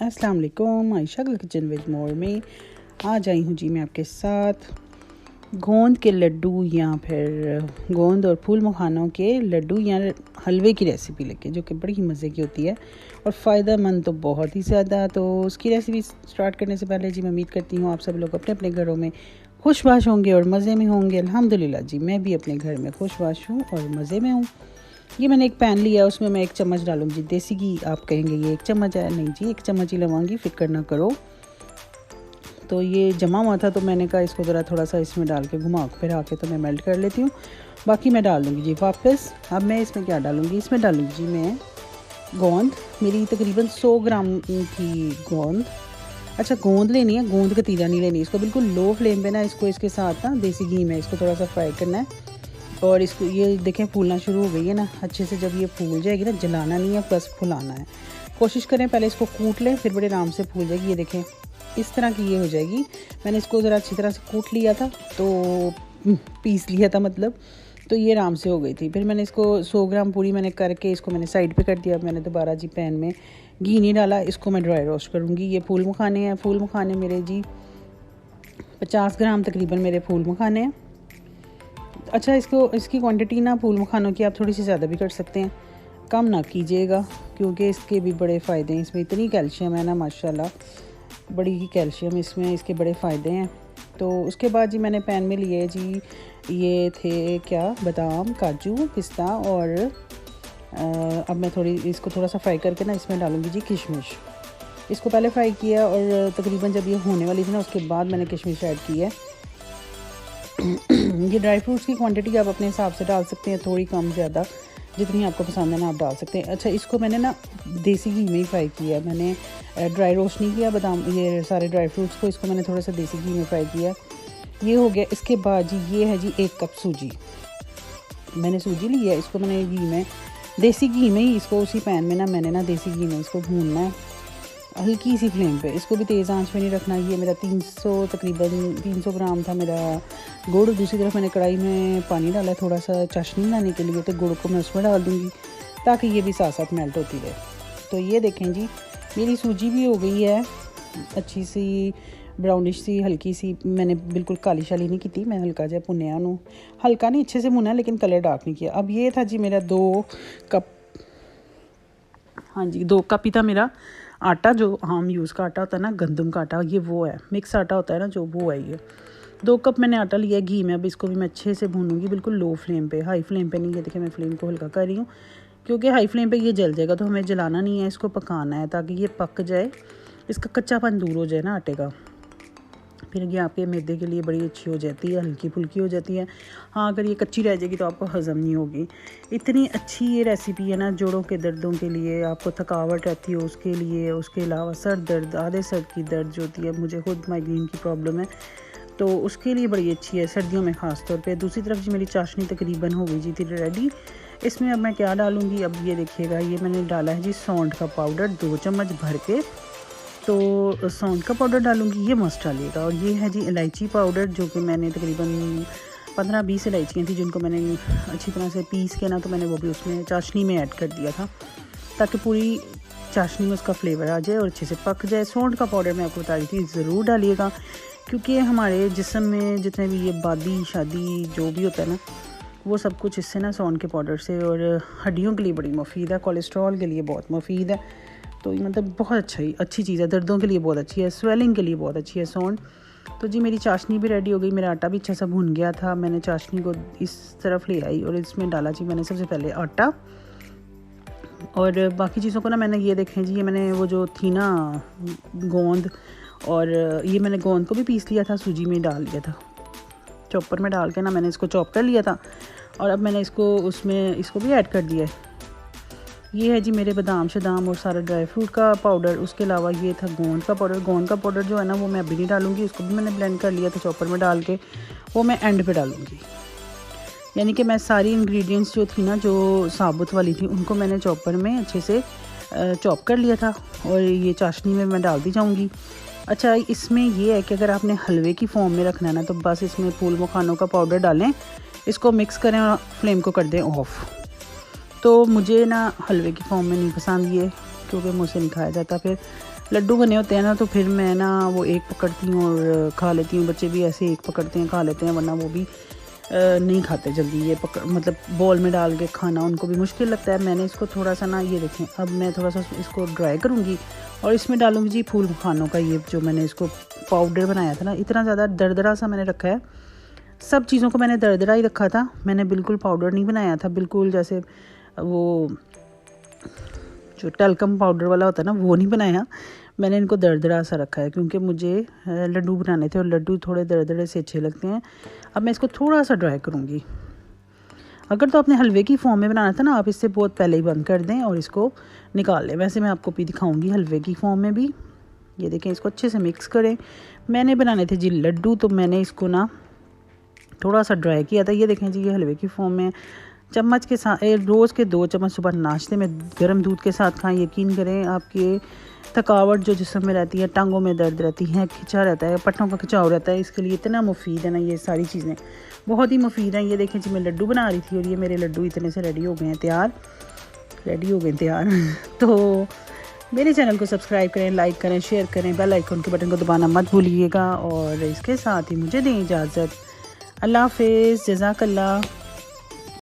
अस्सलाम वालेकुम। आयशा का किचन विद मोर में आज आई हूँ जी मैं आपके साथ गोंद के लड्डू या फिर गोंद और फूल मखानों के लड्डू या हलवे की रेसिपी लेके, जो कि बड़ी ही मज़े की होती है और फ़ायदेमंद तो बहुत ही ज़्यादा। तो उसकी रेसिपी स्टार्ट करने से पहले जी मैं उम्मीद करती हूँ आप सब लोग अपने अपने घरों में खुशबाश होंगे और मज़े में होंगे। अल्हम्दुलिल्लाह जी मैं भी अपने घर में खुशबाश हूँ और मज़े में हूँ। ये मैंने एक पैन लिया, उसमें मैं 1 चम्मच डालूंगी देसी घी। आप कहेंगे ये 1 चम्मच है, नहीं जी 1 चम्मच ही लगाऊंगी, फिक्र ना करो। तो ये जमा हुआ था तो मैंने कहा इसको ज़रा थोड़ा सा इसमें डाल के घुमा फिर आके तो मैं मेल्ट कर लेती हूँ, बाकी मैं डाल दूँगी जी वापस। अब मैं इसमें क्या डालूँगी, इसमें डालूँगी जी मैं गोंद। मेरी तकरीबन 100 ग्राम थी गोंद। अच्छा गोंद लेनी है, गोंद का तीरा नहीं लेनी। इसको बिल्कुल लो फ्लेम पे ना इसको इसके साथ ना देसी घी में इसको थोड़ा सा फ्राई करना है। और इसको ये देखें फूलना शुरू हो गई है ना अच्छे से। जब ये फूल जाएगी ना, जलाना नहीं है प्लस फुलाना है। कोशिश करें पहले इसको कूट लें, फिर बड़े आराम से फूल जाएगी। ये देखें इस तरह की ये हो जाएगी। मैंने इसको ज़रा अच्छी तरह से कूट लिया था, तो पीस लिया था मतलब, तो ये आराम से हो गई थी। फिर मैंने इसको 100 ग्राम पूरी मैंने करके इसको मैंने साइड पे कर दिया। मैंने दोबारा जी पैन में घी नहीं डाला, इसको मैं ड्राई रोस्ट करूँगी। ये फूल मखाने हैं, फूल मखाने मेरे जी 50 ग्राम तकरीबन मेरे फूल मखाने हैं। अच्छा इसकी क्वांटिटी ना फूल मखानों की आप थोड़ी सी ज़्यादा भी कर सकते हैं, कम ना कीजिएगा, क्योंकि इसके भी बड़े फ़ायदे हैं। इसमें इतनी कैल्शियम है ना माशाल्लाह, बड़ी ही कैल्शियम इसमें, इसके बड़े फ़ायदे हैं। तो उसके बाद जी मैंने पैन में लिए जी ये थे क्या, बादाम काजू पिस्ता। और अब मैं इसको थोड़ा सा फ्राई करके ना इसमें डालूँगी जी किशमिश। इसको पहले फ्राई किया और तकरीबन जब ये होने वाली थी ना उसके बाद मैंने किशमिश ऐड की है। ये ड्राई फ्रूट्स की क्वांटिटी आप अपने हिसाब से डाल सकते हैं, थोड़ी कम ज़्यादा जितनी आपको पसंद है ना आप डाल सकते हैं। अच्छा इसको मैंने ना देसी घी में ही फ्राई किया है, मैंने ड्राई रोस्ट नहीं किया बादाम ये सारे ड्राई फ्रूट्स को। इसको मैंने थोड़ा सा देसी घी में फ्राई किया, ये हो गया। इसके बाद जी ये है जी 1 कप सूजी। मैंने सूजी ली है, इसको मैंने घी में देसी घी में ही इसको उसी पैन में ना मैंने ना देसी घी में इसको भूनना है हल्की सी फ्लेम पे। इसको भी तेज़ आंच पे नहीं रखना। ये मेरा तकरीबन 300 ग्राम था मेरा गुड़। दूसरी तरफ मैंने कढ़ाई में पानी डाला थोड़ा सा चाशनी बनाने के लिए, तो गुड़ को मैं उसमें डाल दूँगी ताकि ये भी साथ साथ मेल्ट होती रहे। तो ये देखें जी मेरी सूजी भी हो गई है अच्छी सी ब्राउनिश सी हल्की सी। मैंने बिल्कुल काली शाली नहीं की थी, मैं हल्का जहा भुनिया नू, हल्का नहीं अच्छे से भुना लेकिन कलर डार्क नहीं किया। अब ये था जी मेरा 2 कप, हाँ जी 2 कप ही था मेरा आटा, जो हम यूज़ का आटा होता है ना गंदम का आटा, ये वो है, मिक्स आटा होता है ना जो, वो है ये। 2 कप मैंने आटा लिया है घी में। अब इसको भी मैं अच्छे से भूनूंगी बिल्कुल लो फ्लेम पे, हाई फ्लेम पे नहीं। ये देखिए मैं फ्लेम को हल्का कर रही हूँ क्योंकि हाई फ्लेम पे ये जल जाएगा, तो हमें जलाना नहीं है, इसको पकाना है ताकि ये पक जाए, इसका कच्चापन दूर हो जाए ना आटे का। फिर ये आपके मैदे के लिए बड़ी अच्छी हो जाती है, हल्की फुल्की हो जाती है। हाँ अगर ये कच्ची रह जाएगी तो आपको हज़म नहीं होगी। इतनी अच्छी ये रेसिपी है ना जोड़ों के दर्दों के लिए, आपको थकावट रहती है उसके लिए, उसके अलावा सर दर्द, आधे सर की दर्द जो होती है, मुझे खुद माइग्रेन की प्रॉब्लम है तो उसके लिए बड़ी अच्छी है सर्दियों में ख़ास तौर पे। दूसरी तरफ जी मेरी चाशनी तकरीबन हो गई जी थी रेडी। इसमें अब मैं क्या डालूँगी, अब ये देखिएगा ये मैंने डाला है जी सौंठ का पाउडर 2 चम्मच भर के। तो सौंठ का पाउडर डालूँगी, ये मस्ट डालिएगा। और ये है जी इलायची पाउडर, जो कि मैंने तकरीबन 15-20 इलायचियाँ थी जिनको मैंने अच्छी तरह से पीस के ना, तो मैंने वो भी उसमें चाशनी में ऐड कर दिया था ताकि पूरी चाशनी में उसका फ्लेवर आ जाए और अच्छे से पक जाए। सौंठ का पाउडर मैं आपको बता रही थी ज़रूर डालिएगा, क्योंकि हमारे जिस्म में जितने भी ये बादी शादी जो भी होता है ना, वो सब कुछ इससे ना सौंठ के पाउडर से, और हड्डियों के लिए बड़ी मुफीद है, कोलेस्ट्रॉल के लिए बहुत मुफीद है। तो मतलब बहुत अच्छी चीज़ है, दर्दों के लिए बहुत अच्छी है, स्वेलिंग के लिए बहुत अच्छी है सौंठ। तो जी मेरी चाशनी भी रेडी हो गई, मेरा आटा भी अच्छा सा भून गया था। मैंने चाशनी को इस तरफ ले आई और इसमें डाला जी मैंने सबसे पहले आटा, और बाकी चीज़ों को ना मैंने ये देखें जी, ये मैंने वो जो थी ना गोंद, और ये मैंने गोंद को भी पीस लिया था, सूजी में डाल लिया था, चॉपर में डाल के ना मैंने इसको चॉप कर लिया था। और अब मैंने इसको भी ऐड कर दिया है। ये है जी मेरे बादाम शदाम और सारा ड्राई फ्रूट का पाउडर। उसके अलावा ये था गोंद का पाउडर। गोंद का पाउडर जो है ना वो मैं अभी नहीं डालूँगी, इसको भी मैंने ब्लेंड कर लिया था चॉपर में डाल के, वो मैं एंड पे डालूँगी। यानी कि मैं सारी इंग्रेडिएंट्स जो थी ना जो साबुत वाली थी उनको मैंने चॉपर में अच्छे से चॉप कर लिया था और ये चाशनी में मैं डाल दी जाऊँगी। अच्छा इसमें ये है कि अगर आपने हलवे की फॉर्म में रखना है ना, तो बस इसमें फूल मखानों का पाउडर डालें, इसको मिक्स करें और फ्लेम को कर दें ऑफ़। तो मुझे ना हलवे की फॉर्म में नहीं पसंद ये, क्योंकि मुझसे नहीं खाया जाता। फिर लड्डू बने होते हैं ना तो फिर मैं ना वो एक पकड़ती हूँ और खा लेती हूँ। बच्चे भी ऐसे एक पकड़ते हैं खा लेते हैं, वरना वो भी नहीं खाते जल्दी। ये मतलब बॉल में डाल के खाना उनको भी मुश्किल लगता है। मैंने इसको थोड़ा सा ना, ये देखें, अब मैं थोड़ा सा इसको ड्राई करूँगी और इसमें डालूँगी जी फूल मखानों का ये जो मैंने इसको पाउडर बनाया था ना, इतना ज़्यादा दरदरा सा मैंने रखा है। सब चीज़ों को मैंने दरदरा ही रखा था, मैंने बिल्कुल पाउडर नहीं बनाया था, बिल्कुल जैसे वो जो टलकम पाउडर वाला होता है ना वो नहीं बनाया। मैंने इनको दरदरा सा रखा है क्योंकि मुझे लड्डू बनाने थे और लड्डू थोड़े दरदरे से अच्छे लगते हैं। अब मैं इसको थोड़ा सा ड्राई करूँगी। अगर तो आपने हलवे की फॉर्म में बनाना था ना, आप इससे बहुत पहले ही बंद कर दें और इसको निकाल लें। वैसे मैं आपको भी दिखाऊंगी हलवे की फॉर्म में भी। ये देखें, इसको अच्छे से मिक्स करें। मैंने बनाने थे जी लड्डू, तो मैंने इसको ना थोड़ा सा ड्राई किया था। ये देखें जी, ये हलवे की फॉर्म में चम्मच के साथ रोज़ के 2 चम्मच सुबह नाश्ते में गर्म दूध के साथ खाएं। यकीन करें आपके थकावट जो जिस्म में रहती है, टांगों में दर्द रहती है, खिंचा रहता है, पट्टों का खिंचाव रहता है, इसके लिए इतना मुफीद है ना, ये सारी चीज़ें बहुत ही मुफीद हैं। ये देखें जी, मैं लड्डू बना रही थी और ये मेरे लड्डू इतने से रेडी हो गए तैयार तो मेरे चैनल को सब्सक्राइब करें, लाइक करें, शेयर करें, बेल आइकन के बटन को दबाना मत भूलिएगा और इसके साथ ही मुझे दें इजाज़त। अल्लाह हाफ़िज़, जज़ाकल्लाह।